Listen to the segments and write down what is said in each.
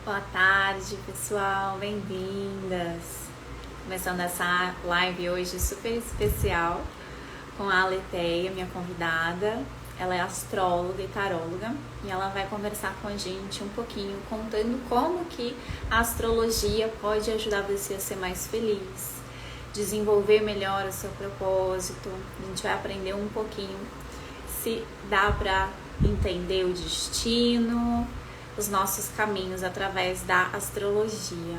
Boa tarde, pessoal, bem-vindas! Começando essa live hoje super especial com a Aletheia, minha convidada. Ela é astróloga e taróloga e ela vai conversar com a gente um pouquinho, contando como que a astrologia pode ajudar você a ser mais feliz, desenvolver melhor o seu propósito. A gente vai aprender um pouquinho se dá para entender o destino, os nossos caminhos através da astrologia.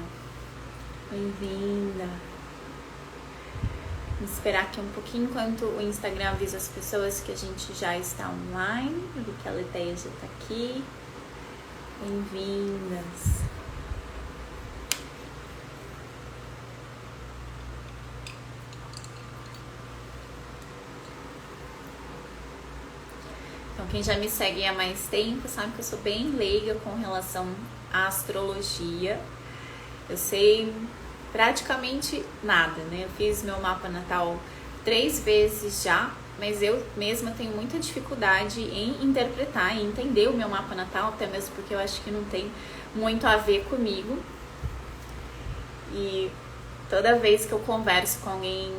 Bem-vinda! Vamos esperar aqui um pouquinho enquanto o Instagram avisa as pessoas que a gente já está online. Eu vi que a Leteia já está aqui. Bem-vindas! Então, quem já me segue há mais tempo sabe que eu sou bem leiga com relação à astrologia. Eu sei praticamente nada, né? Eu fiz meu mapa natal 3 vezes já, mas eu mesma tenho muita dificuldade em interpretar e entender o meu mapa natal, até mesmo porque eu acho que não tem muito a ver comigo. E toda vez que eu converso com alguém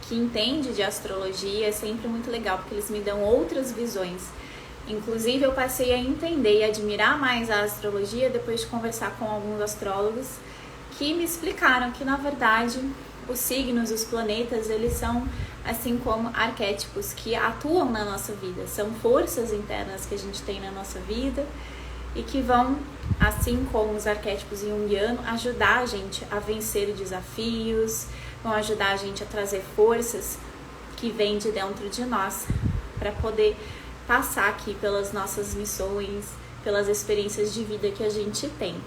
que entende de astrologia é sempre muito legal, porque eles me dão outras visões. Inclusive, eu passei a entender e admirar mais a astrologia depois de conversar com alguns astrólogos que me explicaram que, na verdade, os signos, os planetas, eles são assim como arquétipos que atuam na nossa vida. São forças internas que a gente tem na nossa vida e que vão, assim como os arquétipos junguianos, ajudar a gente a vencer desafios, vão ajudar a gente a trazer forças que vêm de dentro de nós para poder passar aqui pelas nossas missões, pelas experiências de vida que a gente tem.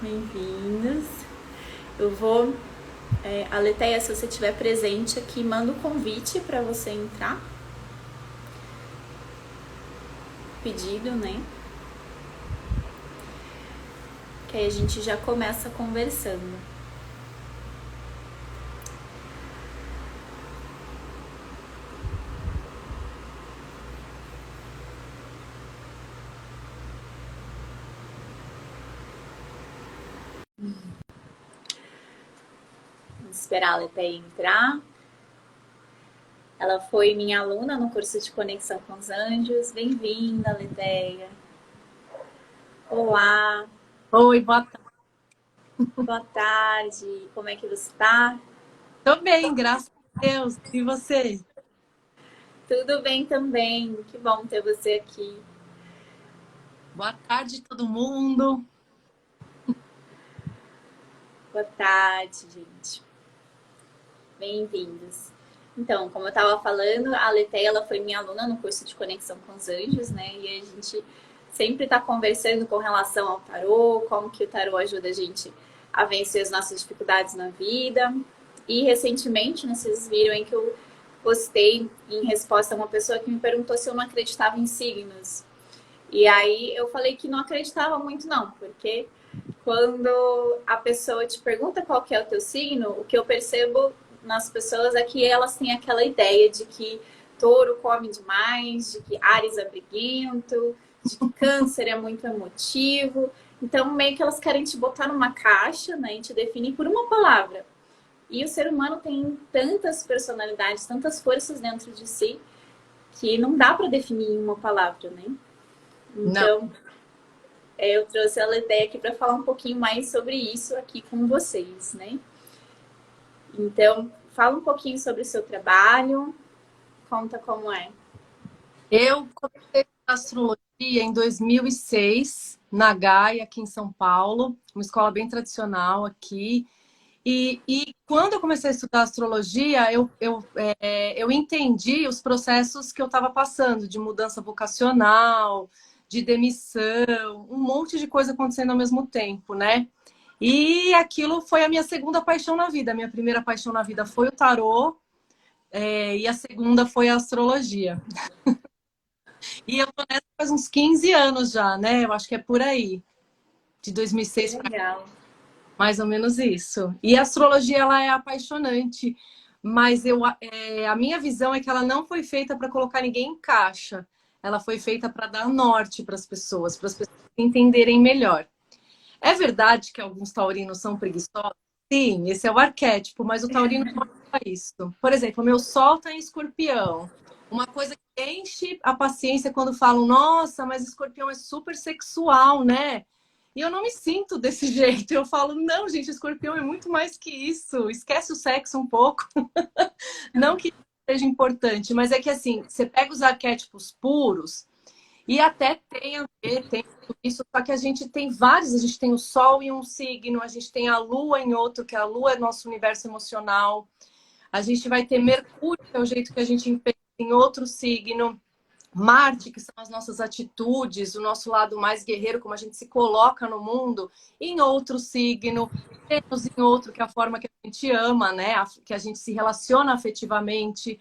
Bem-vindas! Eu vou... a Leteia, se você estiver presente aqui, manda o convite para você entrar. Pedido, né? Que aí a gente já começa conversando. Vamos esperar a Leteia entrar. Ela foi minha aluna no curso de Conexão com os Anjos. Bem-vinda, Leteia. Olá. Oi, boa tarde. Boa tarde. Como é que você está? Tô bem, graças a Deus. E você? Tudo bem também. Que bom ter você aqui. Boa tarde, todo mundo. Boa tarde, gente. Bem-vindos. Então, como eu estava falando, a Leteia, ela foi minha aluna no curso de Conexão com os Anjos, né? E a gente sempre está conversando com relação ao tarô, como que o tarô ajuda a gente a vencer as nossas dificuldades na vida. E recentemente, né, vocês viram aí que eu postei em resposta a uma pessoa que me perguntou se eu não acreditava em signos. E aí eu falei que não acreditava muito não, porque quando a pessoa te pergunta qual que é o teu signo, o que eu percebo nas pessoas é que elas têm aquela ideia de que touro come demais, de que Áries é briguento, de que câncer é muito emotivo. Então, meio que elas querem te botar numa caixa, né, e te definir por uma palavra. E o ser humano tem tantas personalidades, tantas forças dentro de si, que não dá para definir em uma palavra, né? Não, Então, eu trouxe a Letéia aqui para falar um pouquinho mais sobre isso aqui com vocês, né? Então, fala um pouquinho sobre o seu trabalho, conta como é. eu comecei a astrologia em 2006, na Gaia, aqui em São Paulo, uma escola bem tradicional aqui. E quando eu comecei a estudar astrologia, eu entendi os processos que eu estava passando, de mudança vocacional, de demissão, um monte de coisa acontecendo ao mesmo tempo, né? E aquilo foi a minha segunda paixão na vida. A minha primeira paixão na vida foi o tarô, e a segunda foi a astrologia. E eu tô nessa faz uns 15 anos já, né? Eu acho que é por aí, de Que 2006 para legal. mais ou menos isso. E a astrologia, ela é apaixonante, mas a minha visão é que ela não foi feita para colocar ninguém em caixa. Ela foi feita para dar norte para as pessoas entenderem melhor. É verdade que alguns taurinos são preguiçosos? Sim, esse é o arquétipo, mas o taurino não é isso. Por exemplo, o meu sol está em escorpião. Uma coisa que enche a paciência quando falam, nossa, mas escorpião é super sexual, né? E eu não me sinto desse jeito. Eu falo, não, gente, escorpião é muito mais que isso. Esquece o sexo um pouco. Não que seja importante, mas é que assim, você pega os arquétipos puros e até tem a ver, tem tudo isso, só que a gente tem vários, a gente tem o Sol em um signo, a gente tem a Lua em outro, que a Lua é nosso universo emocional, a gente vai ter Mercúrio, que é o jeito que a gente pensa em outro signo, Marte, que são as nossas atitudes, o nosso lado mais guerreiro, como a gente se coloca no mundo, em outro signo, Vênus em outro, que é a forma que a gente ama, né? Que a gente se relaciona afetivamente.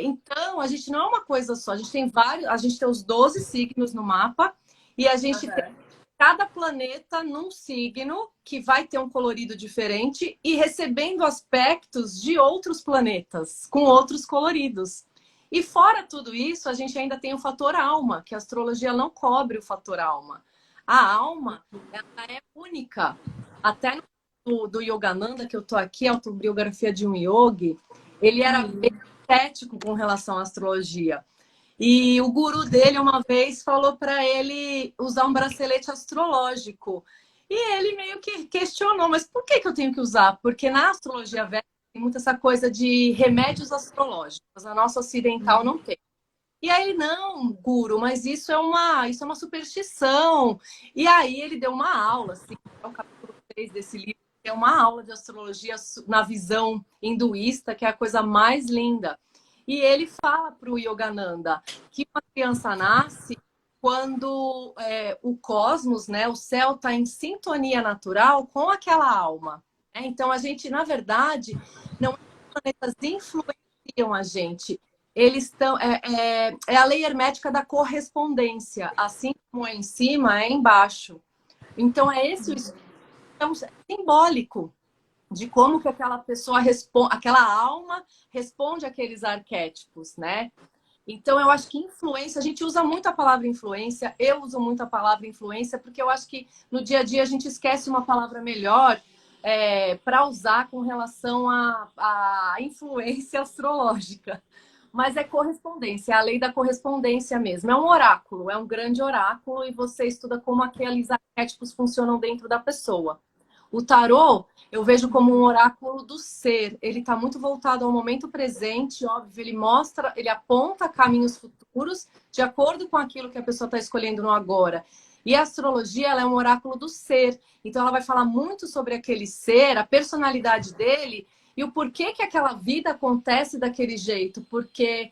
Então, a gente não é uma coisa só, a gente tem vários, a gente tem os 12 signos no mapa e a gente tem cada planeta num signo que vai ter um colorido diferente e recebendo aspectos de outros planetas com outros coloridos. E fora tudo isso, a gente ainda tem o fator alma, que a astrologia não cobre o fator alma. A alma, ela é única. Até do Yogananda, que eu tô aqui, a autobiografia de um yogi, ele era bem cético com relação à astrologia. E o guru dele uma vez falou para ele usar um bracelete astrológico. E ele meio que questionou, mas por que eu tenho que usar? Porque na astrologia velha tem muito essa coisa de remédios astrológicos. A nossa ocidental não tem. E aí, não, guru, mas isso é uma superstição. E aí ele deu uma aula, assim, é o capítulo 3 desse livro, que é uma aula de astrologia na visão hinduísta, que é a coisa mais linda. E ele fala para o Yogananda que uma criança nasce quando o cosmos, né, o céu está em sintonia natural com aquela alma. Então, a gente, na verdade, não é que os planetas influenciam a gente. Eles estão. É a lei hermética da correspondência. Assim como é em cima, é embaixo. Então, é esse o estudo simbólico de como que aquela pessoa responde, aquela alma responde àqueles arquétipos, né? Então, eu acho que influência, a gente usa muito a palavra influência, eu uso muito a palavra influência, porque eu acho que no dia a dia a gente esquece uma palavra melhor para usar com relação à influência astrológica. Mas é correspondência, é a lei da correspondência mesmo. É um oráculo, é um grande oráculo, e você estuda como aqueles arquétipos funcionam dentro da pessoa. O tarô, eu vejo como um oráculo do ser. Ele está muito voltado ao momento presente, óbvio. Ele mostra, ele aponta caminhos futuros de acordo com aquilo que a pessoa está escolhendo no agora. E a astrologia, ela é um oráculo do ser. Então, ela vai falar muito sobre aquele ser, a personalidade dele e o porquê que aquela vida acontece daquele jeito. Porque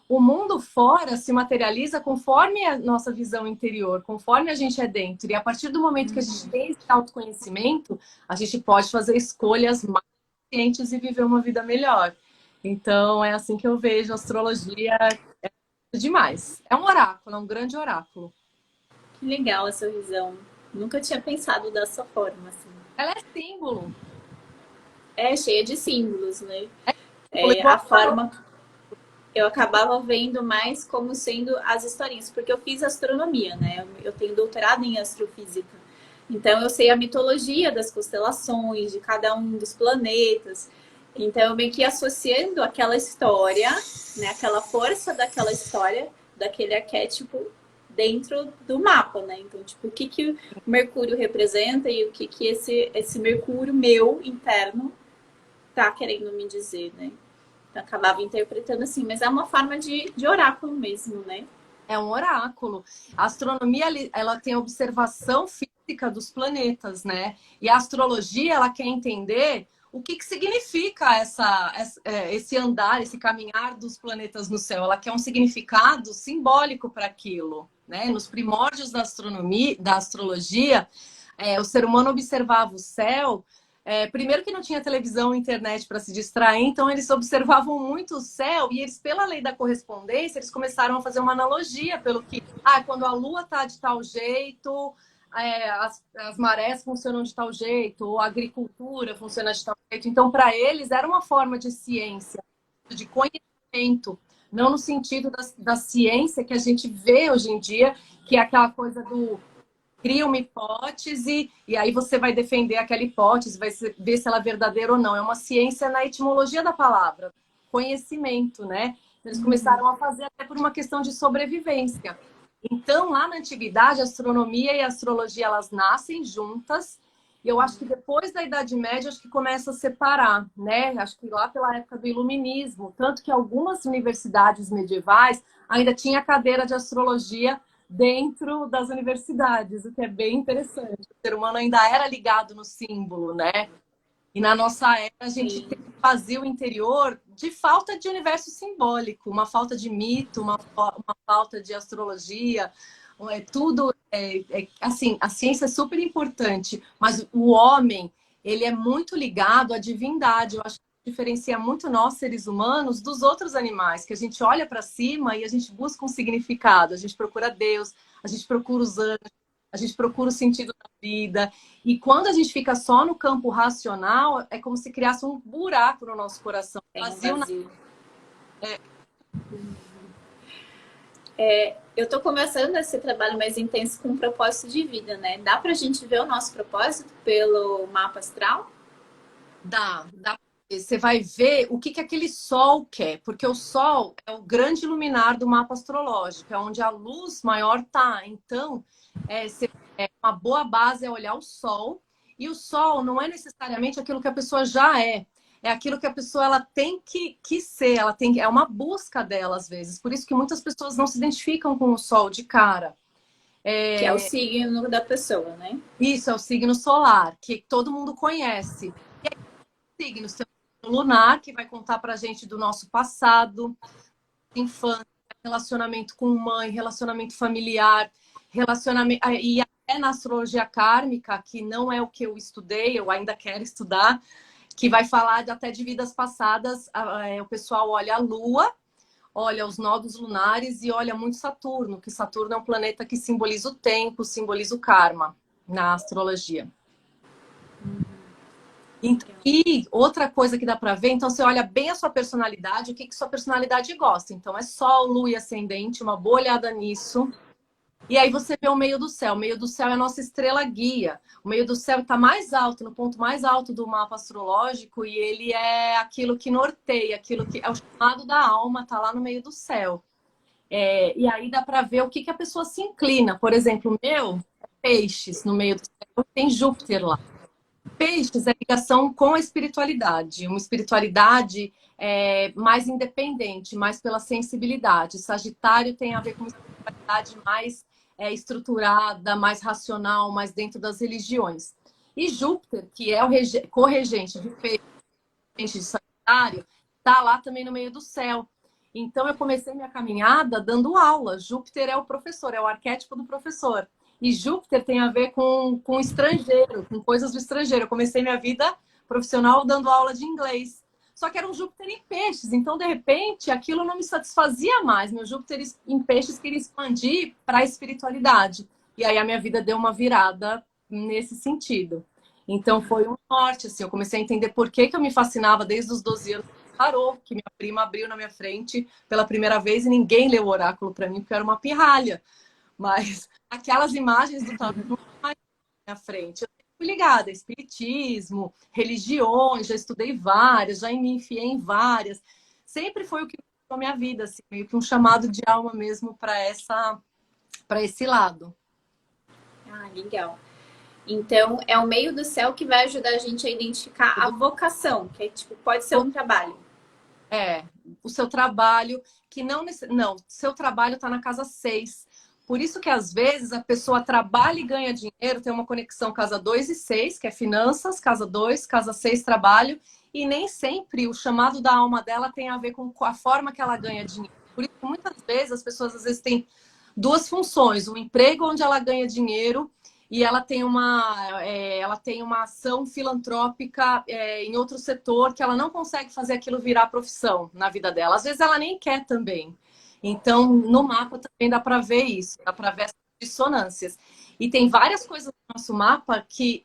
o mundo fora se materializa conforme a nossa visão interior, conforme a gente é dentro. E a partir do momento que a gente tem esse autoconhecimento, a gente pode fazer escolhas mais conscientes e viver uma vida melhor. Então, é assim que eu vejo a astrologia. É demais. É um oráculo, é um grande oráculo. Que legal essa visão. Nunca tinha pensado dessa forma, assim. Ela é símbolo. É cheia de símbolos, né? Igual A forma eu acabava vendo mais como sendo as historinhas, porque eu fiz astronomia, né? Eu tenho doutorado em astrofísica. Então eu sei a mitologia das constelações, de cada um dos planetas. Então eu meio que associando aquela história, né? Aquela força daquela história, daquele arquétipo dentro do mapa, né? Então, tipo, o que o Mercúrio representa e o que esse Mercúrio meu interno tá querendo me dizer, né? Então, acabava interpretando assim, mas é uma forma de oráculo mesmo, né? é um oráculo. A astronomia, ela tem observação física dos planetas, né? E a astrologia, ela quer entender o que significa esse andar, esse caminhar dos planetas no céu. Ela quer um significado simbólico para aquilo, né? Nos primórdios da astronomia, da astrologia, o ser humano observava o céu. Primeiro que não tinha televisão e internet para se distrair, então eles observavam muito o céu e eles, pela lei da correspondência, eles começaram a fazer uma analogia pelo que, quando a lua está de tal jeito, as marés funcionam de tal jeito, ou a agricultura funciona de tal jeito. Então, para eles, era uma forma de ciência, de conhecimento, não no sentido da ciência que a gente vê hoje em dia, que é aquela coisa do cria uma hipótese e aí você vai defender aquela hipótese, vai ver se ela é verdadeira ou não. É uma ciência na etimologia da palavra, conhecimento, né? Eles começaram a fazer até por uma questão de sobrevivência. Então, lá na antiguidade, a astronomia e a astrologia, elas nascem juntas. E eu acho que depois da Idade Média, acho que começa a separar, né? Acho que lá pela época do Iluminismo, tanto que algumas universidades medievais ainda tinha cadeira de astrologia dentro das universidades, o que é bem interessante. O ser humano ainda era ligado no símbolo, né? E na nossa era a gente tem um vazio interior de falta de universo simbólico, uma falta de mito, uma falta de astrologia, tudo assim, a ciência é super importante, mas o homem, ele é muito ligado à divindade. Eu acho que diferencia muito nós, seres humanos, dos outros animais, que a gente olha para cima e a gente busca um significado, a gente procura Deus, a gente procura os anjos, a gente procura o sentido da vida. E quando a gente fica só no campo racional, é como se criasse um buraco no nosso coração. Vazio. Eu estou começando esse trabalho mais intenso com um propósito de vida, né? Dá pra gente ver o nosso propósito pelo mapa astral? Dá. Você vai ver o que aquele sol quer, porque o sol é o grande luminar do mapa astrológico, é onde a luz maior tá. Então, uma boa base é olhar o sol, e o sol não é necessariamente aquilo que a pessoa já é aquilo que a pessoa ela tem que ser, é uma busca dela às vezes. Por isso que muitas pessoas não se identificam com o sol de cara. Que é o signo da pessoa, né? Isso é o signo solar, que todo mundo conhece. E aí, signos, tem o signo lunar, que vai contar pra gente do nosso passado, infância, relacionamento com mãe, relacionamento familiar, relacionamento. E até na astrologia kármica, que não é o que eu estudei, eu ainda quero estudar, que vai falar até de vidas passadas. O pessoal olha a Lua, olha os nodos lunares e olha muito Saturno, que Saturno é um planeta que simboliza o tempo, simboliza o karma na astrologia. E outra coisa que dá para ver, então você olha bem a sua personalidade, o que sua personalidade gosta. Então é Sol, Lua e Ascendente, uma boa olhada nisso. E aí você vê o meio do céu. O meio do céu é a nossa estrela guia. O meio do céu está mais alto, no ponto mais alto do mapa astrológico, e ele é aquilo que norteia, aquilo que é o chamado da alma, está lá no meio do céu. E aí dá para ver o que a pessoa se inclina. Por exemplo, o meu é Peixes no meio do céu, tem Júpiter lá. Peixes é ligação com a espiritualidade, uma espiritualidade mais independente, mais pela sensibilidade. Sagitário tem a ver com uma espiritualidade mais estruturada, mais racional, mais dentro das religiões. E Júpiter, que é o corregente de Peixes, de Sagitário, está lá também no meio do céu. Então eu comecei minha caminhada dando aula. Júpiter é o professor, é o arquétipo do professor. E Júpiter tem a ver com estrangeiro, com coisas do estrangeiro. Eu comecei minha vida profissional dando aula de inglês. Só que era um Júpiter em peixes. Então, de repente, aquilo não me satisfazia mais. Meu Júpiter em peixes queria expandir para a espiritualidade. E aí a minha vida deu uma virada nesse sentido. Então, foi um norte. Assim, eu comecei a entender por que eu me fascinava desde os 12 anos. Parou, que minha prima abriu na minha frente pela primeira vez e ninguém leu o oráculo para mim, porque eu era uma pirralha. Mas aquelas imagens do tarô não mais na minha frente. Eu fui ligada a espiritismo, religiões, já estudei várias, já me enfiei em várias. Sempre foi o que mudou a minha vida, assim, meio que um chamado de alma mesmo para esse lado. Ah, legal. Então, é o meio do céu que vai ajudar a gente a identificar a vocação, que tipo, pode ser um trabalho. O seu trabalho, que não, seu trabalho está na casa 6. Por isso que, às vezes, a pessoa trabalha e ganha dinheiro, tem uma conexão casa 2 e 6, que é finanças, casa 2, casa 6, trabalho, e nem sempre o chamado da alma dela tem a ver com a forma que ela ganha dinheiro. Por isso que, muitas vezes, as pessoas, às vezes, têm duas funções. Um emprego onde ela ganha dinheiro e ela tem uma ação filantrópica em outro setor que ela não consegue fazer aquilo virar profissão na vida dela. Às vezes, ela nem quer também. Então, no mapa também dá para ver isso, dá para ver essas dissonâncias. E tem várias coisas no nosso mapa que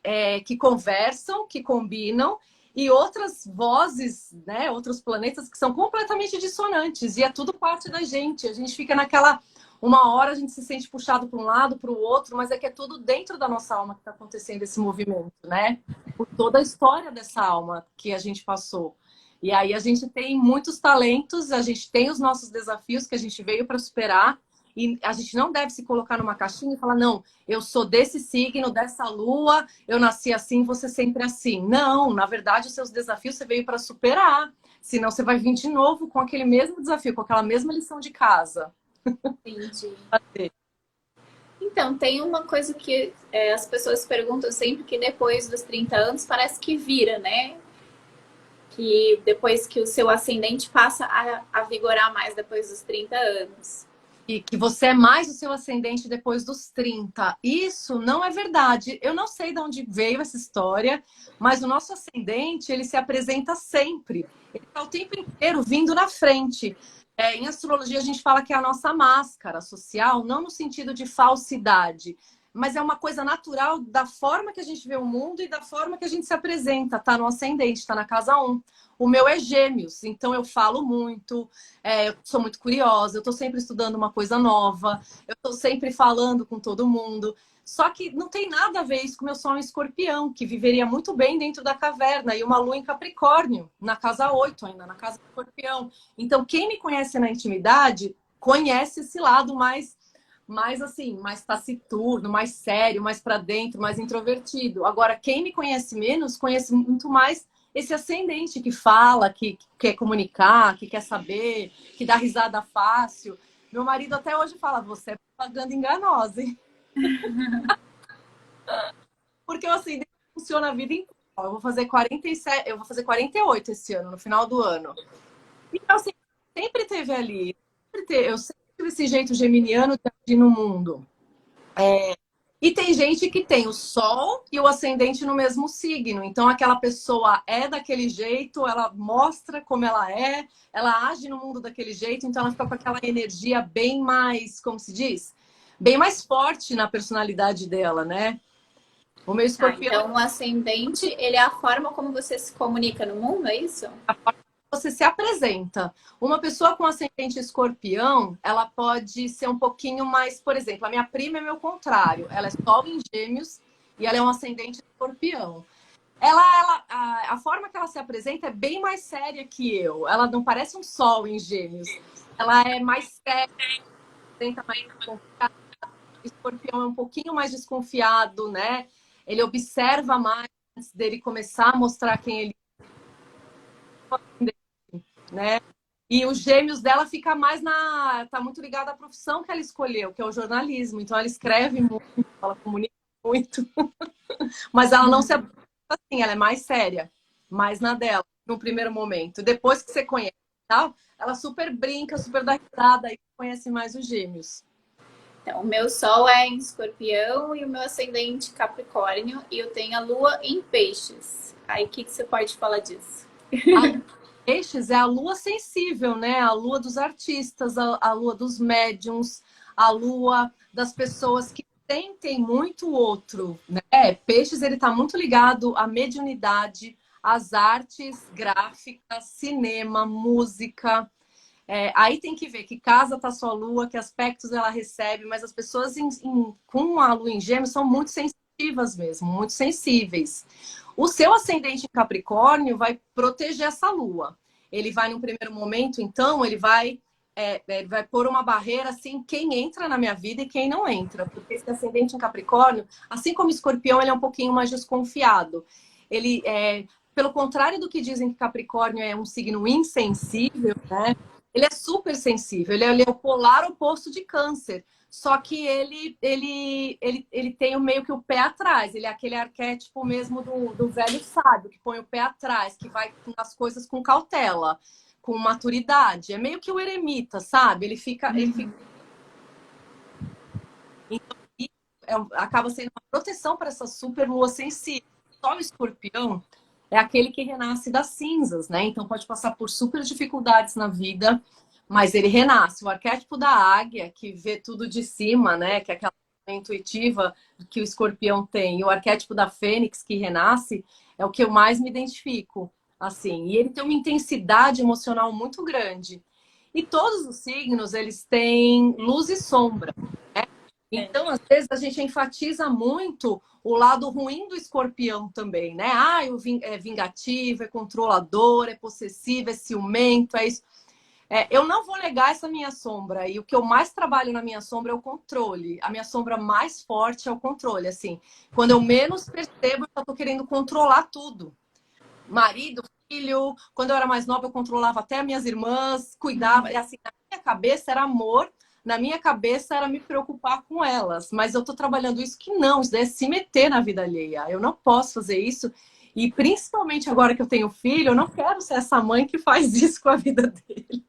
conversam, que combinam, e outras vozes, né, outros planetas que são completamente dissonantes. E é tudo parte da gente. A gente fica naquela uma hora a gente se sente puxado para um lado, para o outro, mas é que é tudo dentro da nossa alma que está acontecendo esse movimento, né? Por toda a história dessa alma que a gente passou. E aí a gente tem muitos talentos, a gente tem os nossos desafios que a gente veio para superar, e a gente não deve se colocar numa caixinha e falar, não, eu sou desse signo, dessa lua, eu nasci assim, você sempre assim. Não, na verdade, os seus desafios você veio para superar. Senão você vai vir de novo com aquele mesmo desafio, com aquela mesma lição de casa. Entendi. Então, tem uma coisa que as pessoas perguntam sempre, que depois dos 30 anos parece que vira, né? Que depois que o seu ascendente passa a vigorar mais depois dos 30 anos. E que você é mais o seu ascendente depois dos 30. Isso não é verdade. Eu não sei de onde veio essa história, mas o nosso ascendente, ele se apresenta sempre. Ele está o tempo inteiro vindo na frente. Em astrologia, a gente fala que é a nossa máscara social, não no sentido de falsidade, mas é uma coisa natural da forma que a gente vê o mundo e da forma que a gente se apresenta. Tá no ascendente, tá na casa 1. O meu é Gêmeos, então eu falo muito, eu sou muito curiosa, eu tô sempre estudando uma coisa nova, eu tô sempre falando com todo mundo. Só que não tem nada a ver isso com o meu Sol em Escorpião, que viveria muito bem dentro da caverna, e uma Lua em Capricórnio, na casa 8 ainda, na casa do Escorpião. Então, quem me conhece na intimidade, conhece esse lado mais assim, mais taciturno, mais sério, mais para dentro, mais introvertido. Agora, quem me conhece menos, conhece muito mais esse ascendente que fala, que quer comunicar, que quer saber, que dá risada fácil. Meu marido até hoje fala, você é propaganda enganosa, hein? Porque o ascendente funciona a vida inteira. Eu vou fazer 47, eu vou fazer 48 esse ano, no final do ano. Então, assim, sempre teve ali, eu sempre tive esse jeito geminiano de agir no mundo. E tem gente que tem o Sol e o ascendente no mesmo signo. Então, aquela pessoa é daquele jeito, ela mostra como ela age no mundo daquele jeito, então ela fica com aquela energia bem mais, como se diz? Bem mais forte na personalidade dela, né? O meu escorpião. Então, o ascendente, ele é a forma como você se comunica no mundo, é isso? Você se apresenta. Uma pessoa com ascendente escorpião, ela pode ser um pouquinho mais, por exemplo, a minha prima é meu contrário. Ela é Sol em Gêmeos e ela é um ascendente escorpião. A forma que ela se apresenta é bem mais séria que eu. Ela não parece um Sol em Gêmeos. Ela é mais séria, tenta mais desconfiada. O escorpião é um pouquinho mais desconfiado, né? Ele observa mais antes dele começar a mostrar quem ele é, né? E os gêmeos dela fica mais tá muito ligada à profissão que ela escolheu, que é o jornalismo. Então ela escreve muito, ela comunica muito, mas ela não se apresenta assim, ela é mais séria, mais na dela, no primeiro momento. Depois que você conhece, tal, ela super brinca, super dá risada e conhece mais os gêmeos. Então, o meu Sol é em Escorpião e o meu ascendente Capricórnio, e eu tenho a Lua em Peixes. Aí, o que você pode falar disso? Peixes é a lua sensível, né? A lua dos artistas, a lua dos médiums, a lua das pessoas que sentem muito o outro, né? Peixes, ele tá muito ligado à mediunidade, às artes gráficas, cinema, música. Aí tem que ver que casa tá sua lua, que aspectos ela recebe, mas as pessoas com a lua em Gêmeos são muito sensitivas mesmo, muito sensíveis. O seu ascendente em Capricórnio vai proteger essa lua. Ele vai, num primeiro momento, então, ele vai pôr uma barreira assim, quem entra na minha vida e quem não entra. Porque esse ascendente em Capricórnio, assim como Escorpião, ele é um pouquinho mais desconfiado. Ele, pelo contrário do que dizem que Capricórnio é um signo insensível, né? Ele é super sensível, ele é o polar oposto de Câncer. Só que ele tem meio que o pé atrás. Ele é aquele arquétipo mesmo do velho sábio, que põe o pé atrás, que vai nas coisas com cautela, com maturidade. É meio que o eremita, sabe? Ele fica. Então, acaba sendo uma proteção para essa super lua sensível. Só o escorpião é aquele que renasce das cinzas, né? Então pode passar por super dificuldades na vida, mas ele renasce. O arquétipo da águia, que vê tudo de cima, né? Que é aquela intuitiva que o escorpião tem. E o arquétipo da fênix, que renasce, é o que eu mais me identifico, assim. E ele tem uma intensidade emocional muito grande. E todos os signos, eles têm luz e sombra, né? Então, às vezes, a gente enfatiza muito o lado ruim do escorpião também, né? Ah, é vingativo, é controlador, é possessivo, é ciumento, é isso. Eu não vou negar essa minha sombra. E o que eu mais trabalho na minha sombra é o controle. A minha sombra mais forte é o controle. Assim, quando eu menos percebo, eu já tô querendo controlar tudo. Marido, filho. Quando eu era mais nova, eu controlava até minhas irmãs, cuidava. E assim, na minha cabeça era amor, na minha cabeça era me preocupar com elas. Mas eu tô trabalhando isso que não, isso daí é se meter na vida alheia. Eu não posso fazer isso. E principalmente agora que eu tenho filho, eu não quero ser essa mãe que faz isso com a vida dele.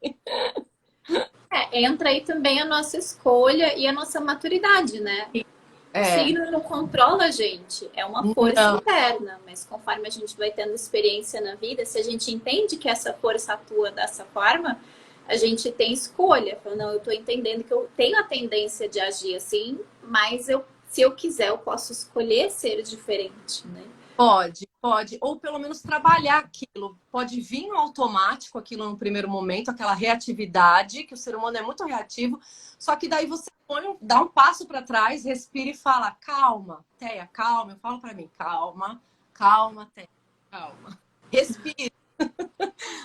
Entra aí também a nossa escolha e a nossa maturidade, né? O signo não controla a gente, é uma força interna, mas conforme a gente vai tendo experiência na vida, se a gente entende que essa força atua dessa forma, a gente tem escolha. Fala, não, eu tô entendendo que eu tenho a tendência de agir assim, mas se eu quiser, eu posso escolher ser diferente, né? Pode, pode. Ou pelo menos trabalhar aquilo. Pode vir no automático aquilo no primeiro momento, aquela reatividade, que o ser humano é muito reativo. Só que daí você dá um passo para trás, respira e fala: calma, Teia, calma. Eu falo para mim: calma, calma, Teia, calma. Respira.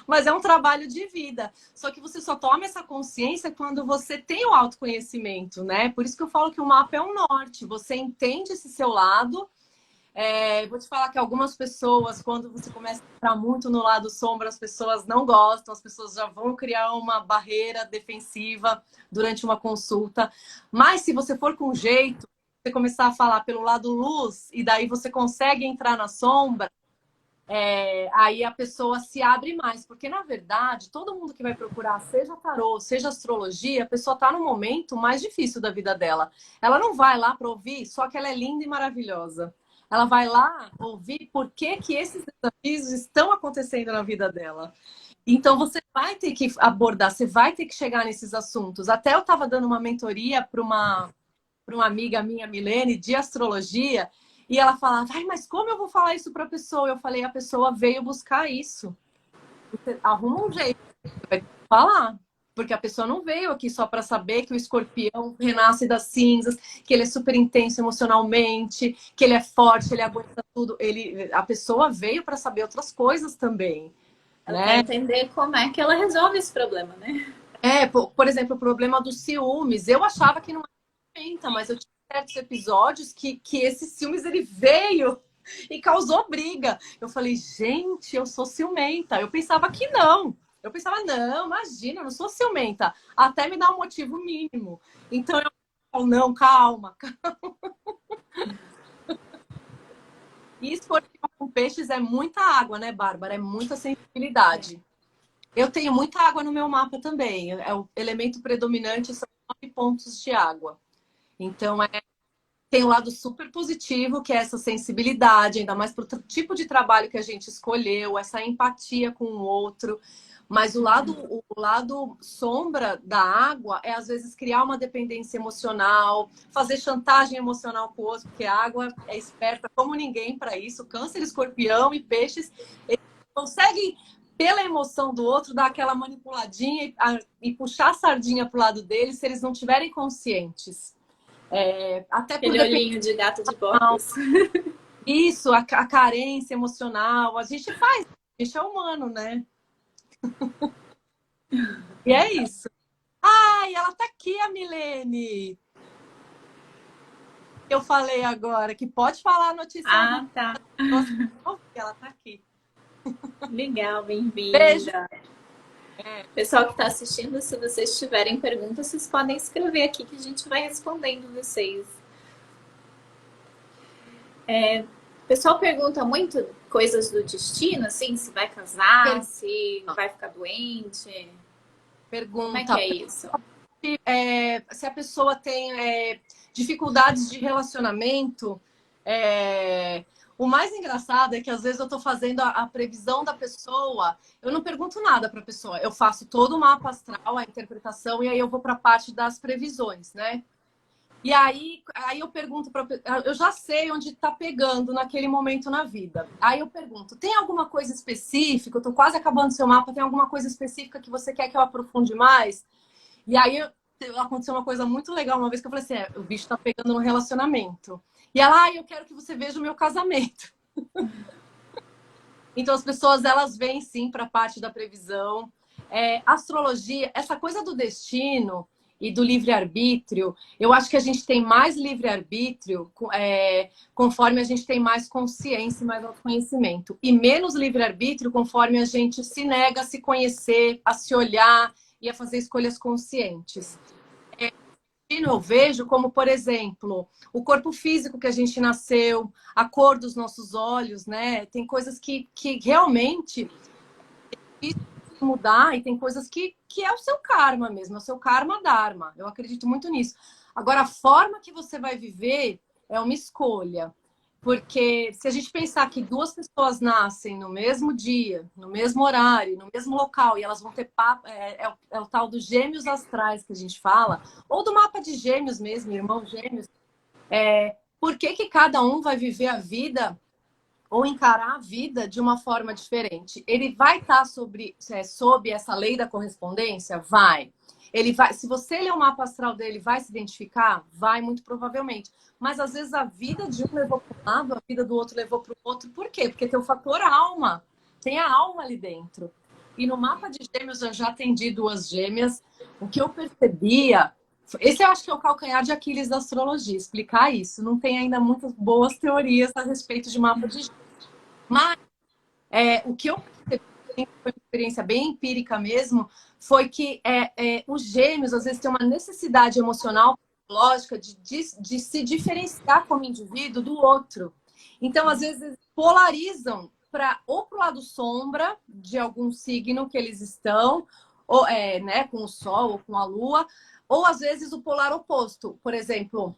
Mas é um trabalho de vida. Só que você só toma essa consciência quando você tem o autoconhecimento, né? Por isso que eu falo que o mapa é um norte. Você entende esse seu lado. Vou te falar que algumas pessoas, quando você começa a entrar muito no lado sombra, as pessoas não gostam, as pessoas já vão criar uma barreira defensiva durante uma consulta. Mas se você for com jeito, você começar a falar pelo lado luz, e daí você consegue entrar na sombra, aí a pessoa se abre mais. Porque, na verdade, todo mundo que vai procurar, seja tarô, seja astrologia, a pessoa está no momento mais difícil da vida dela. Ela não vai lá para ouvir só que ela é linda e maravilhosa. Ela vai lá ouvir por que esses desafios estão acontecendo na vida dela. Então, você vai ter que abordar, você vai ter que chegar nesses assuntos. Até eu estava dando uma mentoria para uma amiga minha, Milene, de astrologia, e ela falava: ai, mas como eu vou falar isso para a pessoa? Eu falei: a pessoa veio buscar isso. Você arruma um jeito, você vai falar. Porque a pessoa não veio aqui só para saber que o escorpião renasce das cinzas, que ele é super intenso emocionalmente, que ele é forte, ele aguenta tudo. A pessoa veio para saber outras coisas também. Ela quer entender como é que ela resolve esse problema, né? Por exemplo, o problema dos ciúmes. Eu achava que não era ciumenta, mas eu tinha certos episódios que esse ciúmes ele veio e causou briga. Eu falei: gente, eu sou ciumenta. Eu pensava que não. Eu pensava: não, imagina, eu não sou ciumenta. Até me dar um motivo mínimo. Então eu falo: não, calma, calma. E escorpião com peixes é muita água, né, Bárbara? É muita sensibilidade. Eu tenho muita água no meu mapa também. O elemento predominante são 9 pontos de água. Então, tem um lado super positivo, que é essa sensibilidade, ainda mais para o tipo de trabalho que a gente escolheu, essa empatia com o outro. Mas o lado sombra da água é, às vezes, criar uma dependência emocional, fazer chantagem emocional com o outro, porque a água é esperta como ninguém para isso. Câncer, escorpião e peixes, eles conseguem, pela emoção do outro, dar aquela manipuladinha e puxar a sardinha para o lado deles se eles não estiverem conscientes. Até por aquele olhinho de gato de botas. Isso, a carência emocional, a gente faz, a gente é humano, né? E é isso. Ai, ela tá aqui, a Milene. Eu falei agora que pode falar a notícia. Ah, tá. Ela tá aqui. Legal, bem-vinda. Beijo. Pessoal que está assistindo, se vocês tiverem perguntas, vocês podem escrever aqui que a gente vai respondendo vocês. O pessoal pergunta muito coisas do destino, assim, se vai casar, se vai ficar doente. Pergunta. Como é que é isso? Se a pessoa tem dificuldades de relacionamento, o mais engraçado é que às vezes eu tô fazendo a previsão da pessoa, eu não pergunto nada para a pessoa, eu faço todo o mapa astral, a interpretação, e aí eu vou para a parte das previsões, né? E aí eu pergunto para eu já sei onde está pegando naquele momento na vida. Aí eu pergunto, tem alguma coisa específica? Eu tô quase acabando o seu mapa, tem alguma coisa específica que você quer que eu aprofunde mais? E aí aconteceu uma coisa muito legal uma vez que eu falei assim, o bicho tá pegando no relacionamento. E ela, eu quero que você veja o meu casamento. Então as pessoas elas vêm sim para a parte da previsão. Astrologia, essa coisa do destino e do livre-arbítrio, eu acho que a gente tem mais livre-arbítrio conforme a gente tem mais consciência e mais autoconhecimento. E menos livre-arbítrio conforme a gente se nega a se conhecer, a se olhar e a fazer escolhas conscientes. Eu vejo como, por exemplo, o corpo físico que a gente nasceu, a cor dos nossos olhos, né? Tem coisas que realmente mudar e tem coisas que é o seu karma mesmo, é o seu karma dharma. Eu acredito muito nisso. Agora, a forma que você vai viver é uma escolha. Porque se a gente pensar que duas pessoas nascem no mesmo dia, no mesmo horário, no mesmo local, e elas vão ter papo, é o tal dos gêmeos astrais que a gente fala, ou do mapa de gêmeos mesmo, irmãos gêmeos, por que que cada um vai viver a vida ou encarar a vida de uma forma diferente? Ele vai estar sob essa lei da correspondência? Vai. Ele vai, se você ler o mapa astral dele, vai se identificar? Vai, muito provavelmente. Mas às vezes a vida de um levou para um lado, a vida do outro levou para o outro. Por quê? Porque tem o fator alma. Tem a alma ali dentro. E no mapa de gêmeos, eu já atendi duas gêmeas. O que eu percebia... Esse eu acho que é o calcanhar de Aquiles da astrologia, explicar isso. Não tem ainda muitas boas teorias a respeito de mapa de gêmeos. Mas o que eu percebi, foi uma experiência bem empírica mesmo, foi que os gêmeos às vezes têm uma necessidade emocional, lógica, de se diferenciar como indivíduo do outro. Então, às vezes, polarizam ou para o lado sombra de algum signo que eles estão, ou, né, com o Sol ou com a Lua, ou às vezes o polar oposto. Por exemplo,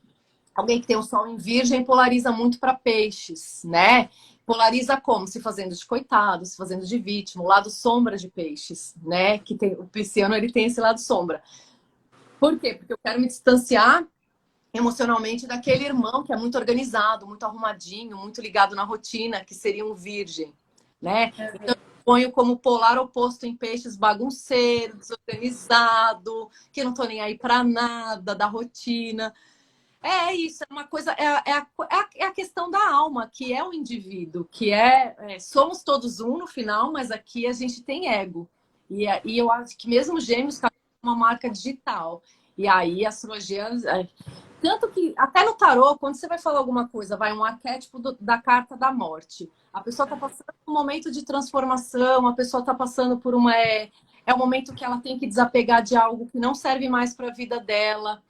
alguém que tem o Sol em Virgem polariza muito para peixes, né? Polariza como? Se fazendo de coitado, se fazendo de vítima, o lado sombra de peixes, né? Que tem, o pisciano ele tem esse lado sombra. Por quê? Porque eu quero me distanciar emocionalmente daquele irmão que é muito organizado, muito arrumadinho, muito ligado na rotina, que seria um virgem, né? Então, eu ponho como polar oposto em peixes bagunceiro, desorganizado, que não tô nem aí para nada da rotina. Isso, é uma coisa, é a questão da alma, que é o indivíduo, que somos todos um no final, mas aqui a gente tem ego. E eu acho que mesmo gêmeos tem uma marca digital. E aí a astrologia. Tanto que até no tarô, quando você vai falar alguma coisa, vai um arquétipo da carta da morte. A pessoa está passando por um momento de transformação, a pessoa está passando por uma. É um momento que ela tem que desapegar de algo que não serve mais para a vida dela.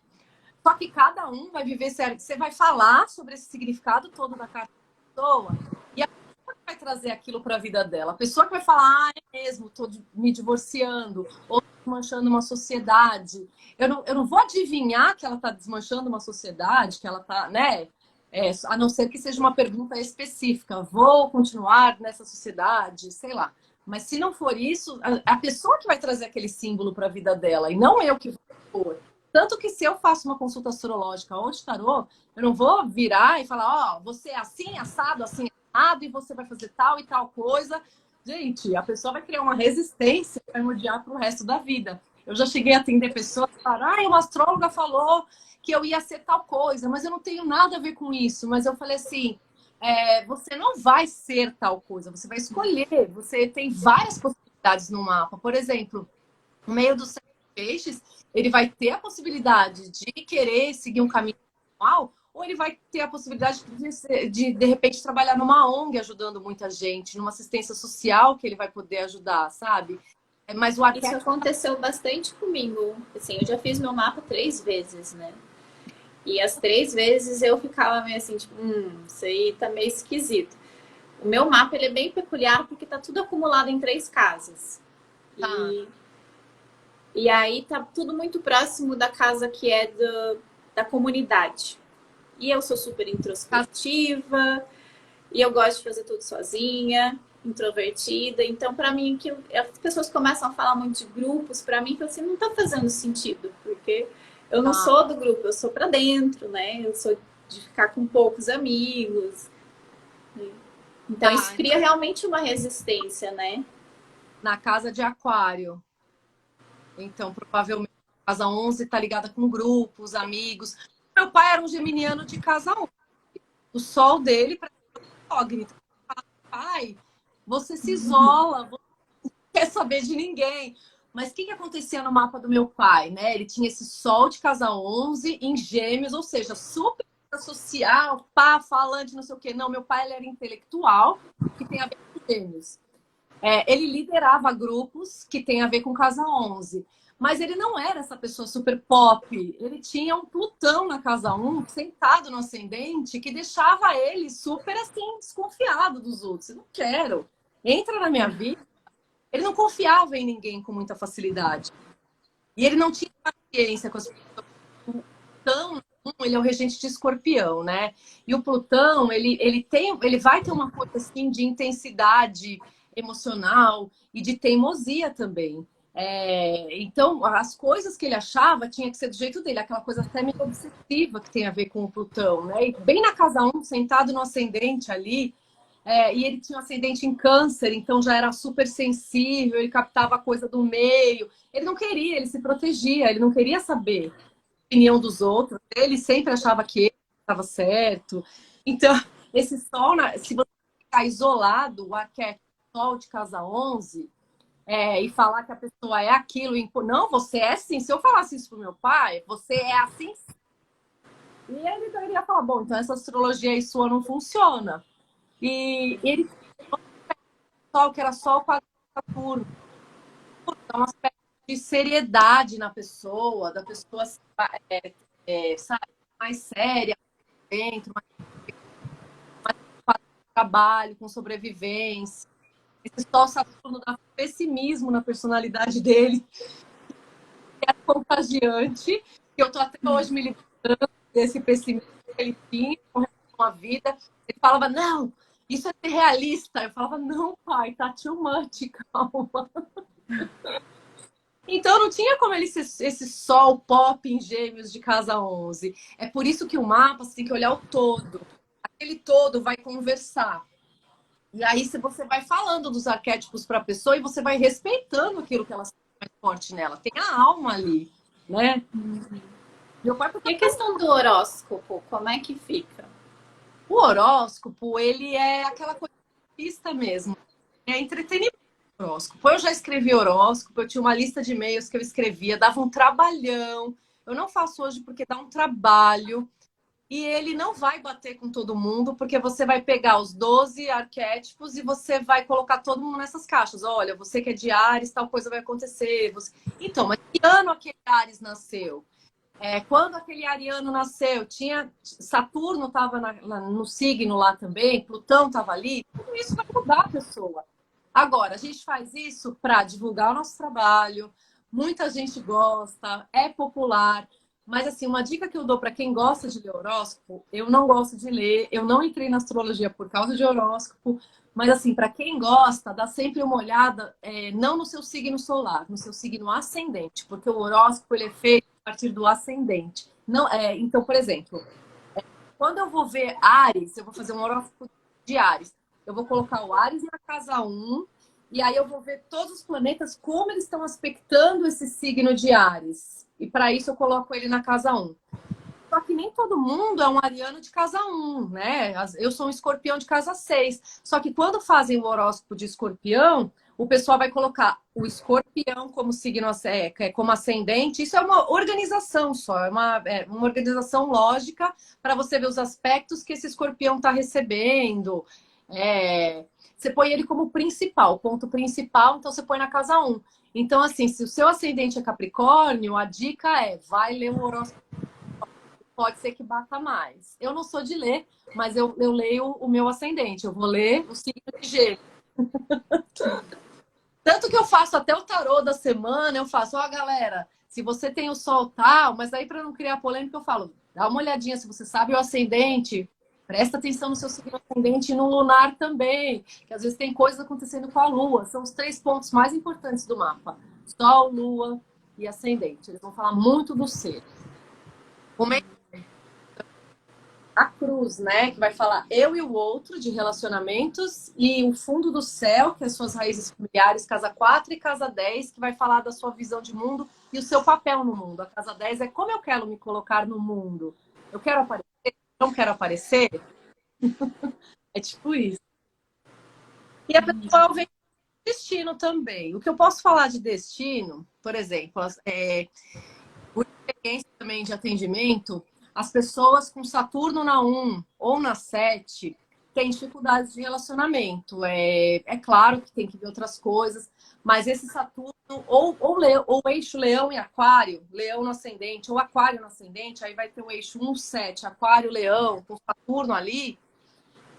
Só que cada um vai viver certo. Você vai falar sobre esse significado todo da carta da pessoa e a pessoa vai trazer aquilo para a vida dela. A pessoa que vai falar, é mesmo, estou me divorciando, ou desmanchando uma sociedade. Eu não vou adivinhar que ela está desmanchando uma sociedade, que ela está, né? A não ser que seja uma pergunta específica. Vou continuar nessa sociedade, sei lá. Mas se não for isso, a pessoa que vai trazer aquele símbolo para a vida dela, e não eu que vou pôr. Tanto que se eu faço uma consulta astrológica ou de tarô, eu não vou virar e falar, você é assim, assado, e você vai fazer tal e tal coisa. Gente, a pessoa vai criar uma resistência para me odiar pro resto da vida. Eu já cheguei a atender pessoas que falaram, uma astróloga falou que eu ia ser tal coisa, mas eu não tenho nada a ver com isso. Mas eu falei assim, você não vai ser tal coisa, você vai escolher. Você tem várias possibilidades no mapa. Por exemplo, no meio dos peixes, ele vai ter a possibilidade de querer seguir um caminho normal, ou ele vai ter a possibilidade de repente, trabalhar numa ONG ajudando muita gente, numa assistência social que ele vai poder ajudar, sabe? Mas o Isso aconteceu bastante comigo. Assim, eu já fiz meu mapa 3 vezes, né? E as 3 vezes eu ficava meio assim, tipo, isso aí tá meio esquisito. O meu mapa, ele é bem peculiar porque tá tudo acumulado em 3 casas. E aí tá tudo muito próximo da casa que é da comunidade. E eu sou super introspectiva, e eu gosto de fazer tudo sozinha, introvertida. Então, para mim, as pessoas começam a falar muito de grupos, para mim, assim, não tá fazendo sentido, porque eu não Ah, sou do grupo, eu sou para dentro, né? Eu sou de ficar com poucos amigos. Então isso tá. cria realmente uma resistência, né? Na casa de Aquário. Então, provavelmente, a casa 11 tá ligada com grupos, amigos. Meu pai era um geminiano de casa 11. O sol dele para incógnito. Pai, você se isola, você não quer saber de ninguém. Mas o que acontecia no mapa do meu pai, né? Ele tinha esse sol de casa 11 em Gêmeos, ou seja, super social, pá, falante, não sei o quê. Não, meu pai ele era intelectual, que tem a ver com Gêmeos. Ele liderava grupos que tem a ver com Casa 11. Mas ele não era essa pessoa super pop. Ele tinha um Plutão na Casa 1, sentado no ascendente, que deixava ele super assim, desconfiado dos outros. Eu não quero. Entra na minha vida. Ele não confiava em ninguém com muita facilidade. E ele não tinha paciência com as pessoas. O Plutão, ele é o regente de Escorpião, né? E o Plutão, ele vai ter uma coisa assim de intensidade emocional e de teimosia também. Então, as coisas que ele achava tinha que ser do jeito dele, aquela coisa até meio obsessiva que tem a ver com o Plutão, né? E bem na casa 1, sentado no ascendente ali, e ele tinha um ascendente em Câncer, então já era super sensível, ele captava a coisa do meio. Ele não queria, ele se protegia, ele não queria saber a opinião dos outros, ele sempre achava que ele estava certo. Então, esse sol, se você ficar isolado, o arquétipo sol de casa 11, e falar que a pessoa é aquilo, não, você é assim. Se eu falasse isso pro meu pai, você é assim. E ele deveria falar, bom, então essa astrologia aí sua não funciona. E ele sol que era Sol com Saturno, dá um aspecto de seriedade na pessoa, da pessoa sabe, mais séria dentro, mais com trabalho, com sobrevivência. Esse Sol Saturno dá pessimismo na personalidade dele, que é contagiante, que eu tô até hoje me livrando desse pessimismo que ele tinha com relação à vida. Ele falava, não, isso é ser realista. Eu falava, não, pai, tá too much, calma. Então não tinha como ele ser esse sol pop em Gêmeos de casa 11. É por isso que o mapa você tem que olhar o todo. Aquele todo vai conversar. E aí se você vai falando dos arquétipos para a pessoa e você vai respeitando aquilo que ela sente mais forte nela. Tem a alma ali, né? Meu pai E a questão do horóscopo, como é que fica? O horóscopo, ele é aquela coisa pista mesmo. É entretenimento. Horóscopo. Eu já escrevi horóscopo, eu tinha uma lista de e-mails que eu escrevia, dava um trabalhão. Eu não faço hoje porque dá um trabalho. E ele não vai bater com todo mundo, porque você vai pegar os 12 arquétipos e você vai colocar todo mundo nessas caixas. Olha, você que é de Áries, tal coisa vai acontecer. Então, mas que ano aquele Áries nasceu? Quando aquele ariano nasceu, tinha Saturno estava no signo lá também, Plutão estava ali, tudo isso vai mudar a pessoa. Agora, a gente faz isso para divulgar o nosso trabalho, muita gente gosta, é popular, mas assim, uma dica que eu dou para quem gosta de ler horóscopo, eu não gosto de ler, eu não entrei na astrologia por causa de horóscopo, mas assim, para quem gosta, dá sempre uma olhada, não no seu signo solar, no seu signo ascendente, porque o horóscopo ele é feito a partir do ascendente. Não, então, por exemplo, quando eu vou ver Áries, eu vou fazer um horóscopo de Áries. Eu vou colocar o Áries na casa 1, e aí eu vou ver todos os planetas, como eles estão aspectando esse signo de Áries. E para isso eu coloco ele na casa 1. Só que nem todo mundo é um ariano de casa 1, né? Eu sou um escorpião de casa 6. Só que quando fazem o horóscopo de escorpião, o pessoal vai colocar o escorpião como signo, como ascendente. Isso é uma organização só, uma organização lógica para você ver os aspectos que esse escorpião está recebendo. Você põe ele como principal, ponto principal, então você põe na casa 1. Então, assim, se o seu ascendente é Capricórnio, a dica vai ler o horóscopo. Pode ser que bata mais. Eu não sou de ler, mas eu leio o meu ascendente. Eu vou ler o signo de Gêmeos. Tanto que eu faço até o tarô da semana, eu faço, galera, se você tem o sol tal, mas aí para não criar polêmica eu falo, dá uma olhadinha se você sabe o ascendente, presta atenção no seu signo ascendente e no lunar também, que às vezes tem coisas acontecendo com a lua, são os 3 pontos mais importantes do mapa, sol, lua e ascendente. Eles vão falar muito do ser. cruz, né? Que vai falar eu e o outro, de relacionamentos, e o fundo do céu, que é suas raízes familiares, casa 4 e casa 10, que vai falar da sua visão de mundo e o seu papel no mundo. A casa 10 é como eu quero me colocar no mundo. Eu quero aparecer? Não quero aparecer? É tipo isso. E a pessoa vem com destino também. O que eu posso falar de destino, por exemplo, por experiência também de atendimento, as pessoas com Saturno na 1 ou na 7 têm dificuldades de relacionamento. É claro que tem que ver outras coisas, mas esse Saturno, ou eixo Leão e Aquário, Leão no ascendente, ou Aquário no ascendente, aí vai ter o eixo 1, 7, Aquário, Leão, com Saturno ali,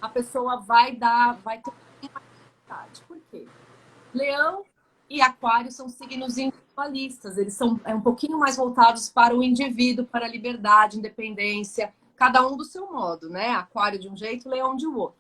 a pessoa vai ter um pouquinho mais de dificuldade. Por quê? Leão e Aquário são signos individualistas, eles são um pouquinho mais voltados para o indivíduo, para a liberdade, independência, cada um do seu modo, né? Aquário de um jeito, Leão de outro.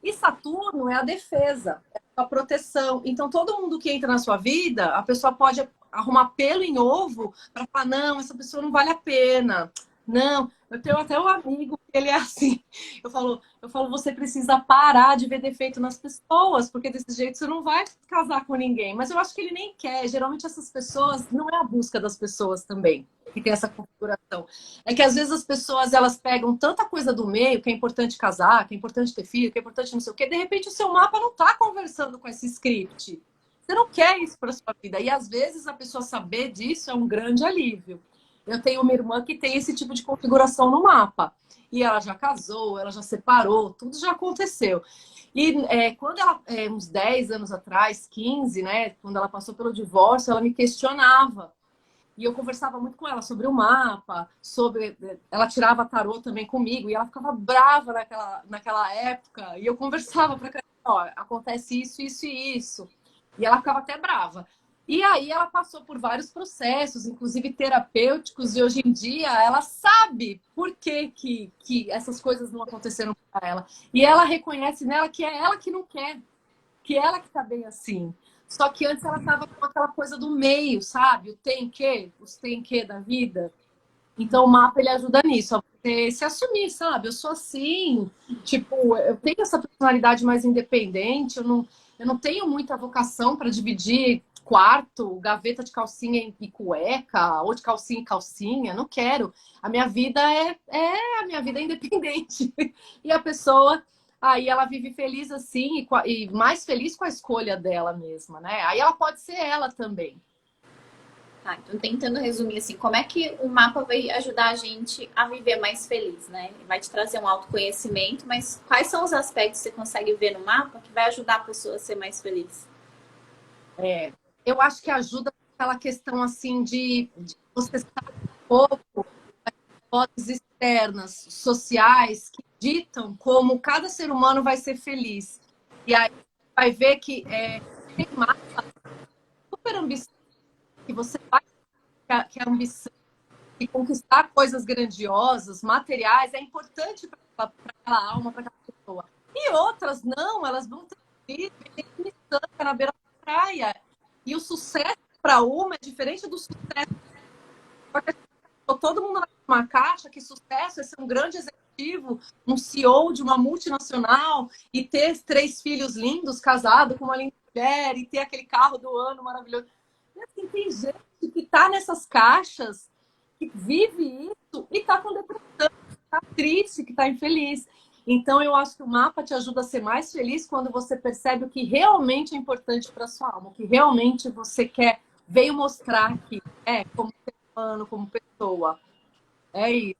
E Saturno é a defesa, é a proteção. Então, todo mundo que entra na sua vida, a pessoa pode arrumar pelo em ovo para falar, não, essa pessoa não vale a pena. Não, eu tenho até um amigo que ele é assim. Eu falo, você precisa parar de ver defeito nas pessoas, porque desse jeito você não vai casar com ninguém. Mas eu acho que ele nem quer. Geralmente essas pessoas, não é a busca das pessoas também que tem essa configuração. É que às vezes as pessoas, elas pegam tanta coisa do meio, que é importante casar, que é importante ter filho, que é importante não sei o quê. De repente o seu mapa não está conversando com esse script. Você não quer isso para sua vida. E às vezes a pessoa saber disso é um grande alívio. Eu tenho uma irmã que tem esse tipo de configuração no mapa. E ela já casou, ela já separou, tudo já aconteceu. E quando ela, uns 10 anos atrás, 15, né, quando ela passou pelo divórcio, ela me questionava. E eu conversava muito com ela sobre o mapa, sobre... Ela tirava tarô também comigo, e ela ficava brava naquela época. E eu conversava para ela, ó, acontece isso, isso e isso. E ela ficava até brava. E aí ela passou por vários processos, inclusive terapêuticos, e hoje em dia ela sabe por que essas coisas não aconteceram para ela. E ela reconhece nela que é ela que não quer, que ela que tá bem assim. Só que antes ela tava com aquela coisa do meio, sabe? O tem que, os tem que da vida. Então o mapa ele ajuda nisso, a você se assumir, sabe? Eu sou assim, tipo, eu tenho essa personalidade mais independente, eu não tenho muita vocação para dividir quarto, gaveta de calcinha e cueca, ou de calcinha e calcinha, não quero. A minha vida a minha vida é independente. E a pessoa aí ela vive feliz assim e mais feliz com a escolha dela mesma, né? Aí ela pode ser ela também. Tá, então tentando resumir assim, como é que o mapa vai ajudar a gente a viver mais feliz, né? Vai te trazer um autoconhecimento, mas quais são os aspectos que você consegue ver no mapa que vai ajudar a pessoa a ser mais feliz? Eu acho que ajuda aquela questão assim de você estar um pouco das externas, sociais, que ditam como cada ser humano vai ser feliz. E aí vai ver que tem mapa super ambicioso, que você vai que a ambição e conquistar coisas grandiosas, materiais, é importante para aquela alma, para aquela pessoa. E outras não, elas vão ter vida na beira da praia. E o sucesso para uma é diferente do sucesso. Todo mundo numa caixa que sucesso é ser um grande executivo, um CEO de uma multinacional e ter 3 filhos lindos, casado com uma linda mulher e ter aquele carro do ano maravilhoso. E assim, tem gente que está nessas caixas, que vive isso e está com depressão, que está triste, que está infeliz. Então, eu acho que o mapa te ajuda a ser mais feliz quando você percebe o que realmente é importante para sua alma, o que realmente você quer, veio mostrar aqui, como ser humano, como pessoa. É isso.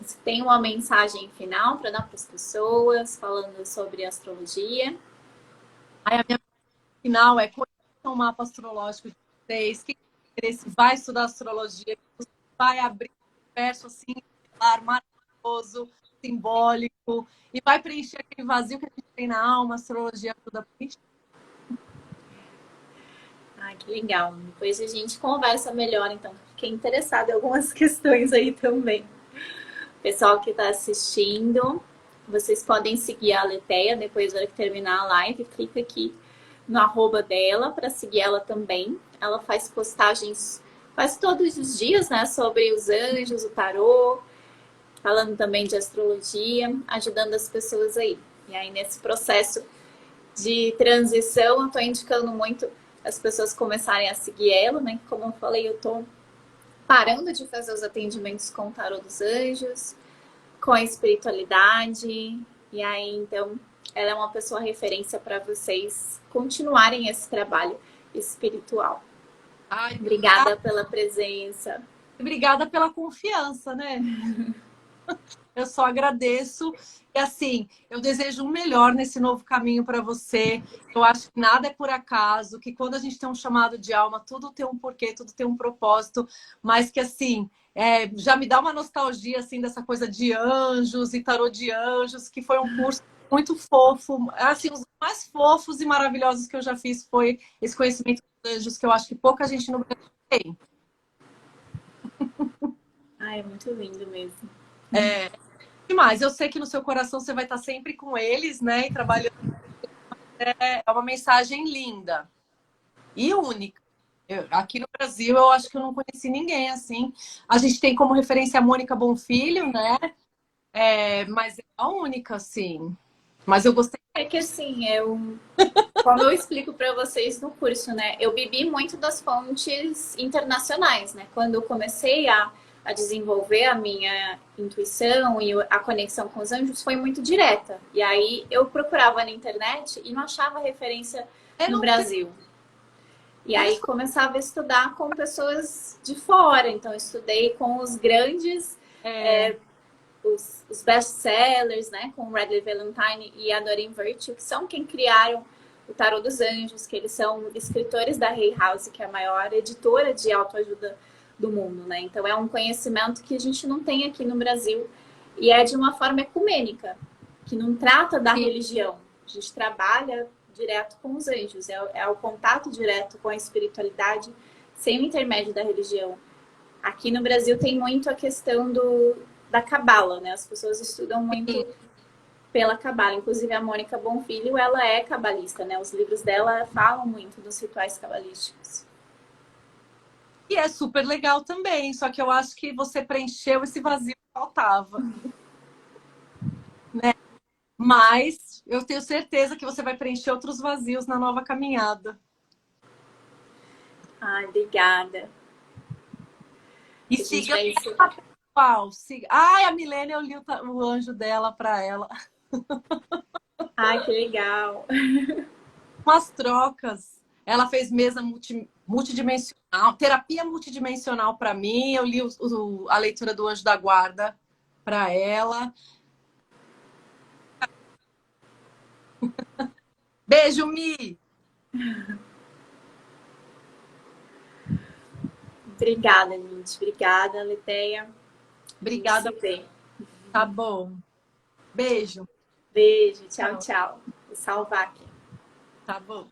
Você tem uma mensagem final para dar para as pessoas, falando sobre astrologia? Aí a minha final é conhecer o mapa astrológico de vocês, quem vai estudar astrologia, você vai abrir um universo assim, maravilhoso, simbólico, e vai preencher aquele vazio que a gente tem na alma, a astrologia ajuda a preencher. Ah, que legal. Depois a gente conversa melhor, então. Fiquei interessada em algumas questões aí também. Pessoal que está assistindo, vocês podem seguir a Aletheia depois da hora que terminar a live. Clica aqui no arroba dela para seguir ela também. Ela faz postagens quase todos os dias, né, sobre os anjos, o tarô, falando também de astrologia, ajudando as pessoas aí. E aí, nesse processo de transição, eu estou indicando muito as pessoas começarem a seguir ela, né? Como eu falei, eu estou parando de fazer os atendimentos com o tarô dos anjos, com a espiritualidade. E aí, então, ela é uma pessoa referência para vocês continuarem esse trabalho espiritual. Ai, Obrigada pela presença. obrigada pela confiança, né? Eu só agradeço. E assim, eu desejo o melhor nesse novo caminho para você. Eu acho que nada é por acaso, que quando a gente tem um chamado de alma, tudo tem um porquê, tudo tem um propósito, mas que assim, já me dá uma nostalgia assim dessa coisa de anjos e tarô de anjos, que foi um curso muito fofo. Assim, os mais fofos e maravilhosos que eu já fiz foi esse conhecimento dos anjos, que eu acho que pouca gente no Brasil tem. Ai, é muito lindo mesmo. Demais. Eu sei que no seu coração você vai estar sempre com eles, né? E trabalhando. É uma mensagem linda e única. Aqui no Brasil, eu acho que eu não conheci ninguém assim. A gente tem como referência a Mônica Bonfilho, né? Mas é a única, assim. Mas eu gostei. É que assim, como eu explico para vocês no curso, né? Eu bebi muito das fontes internacionais, né? Quando eu comecei a desenvolver a minha intuição e a conexão com os anjos, foi muito direta. E aí eu procurava na internet e não achava referência no Não tem Brasil. E aí começava a estudar com pessoas de fora. Então, eu estudei com os grandes, os best-sellers, né? Com Radley Valentine e a Doreen Virtue, que são quem criaram o Tarô dos Anjos, que eles são escritores da Hay House, que é a maior editora de autoajuda do mundo, né? Então, é um conhecimento que a gente não tem aqui no Brasil e é de uma forma ecumênica, que não trata da religião. A gente trabalha direto com os anjos, é o contato direto com a espiritualidade, sem o intermédio da religião. Aqui no Brasil tem muito a questão da cabala, né? As pessoas estudam muito pela cabala. Inclusive a Mônica Bonfilho, ela é cabalista, né? Os livros dela falam muito dos rituais cabalísticos. E é super legal também, só que eu acho que você preencheu esse vazio que faltava. Né? Mas eu tenho certeza que você vai preencher outros vazios na nova caminhada. Ai, obrigada. E siga pessoal. Siga. Ai, a Milene, eu li o anjo dela para ela. Ai, que legal. Umas trocas. Ela fez mesa multidimensional, terapia multidimensional para mim. Eu li a leitura do Anjo da Guarda para ela. Beijo, Mi! Obrigada, gente. Obrigada, Leteia. Obrigada. Tá bom. Beijo. Beijo. Tchau, tchau. Vou salvar aqui. Tá bom.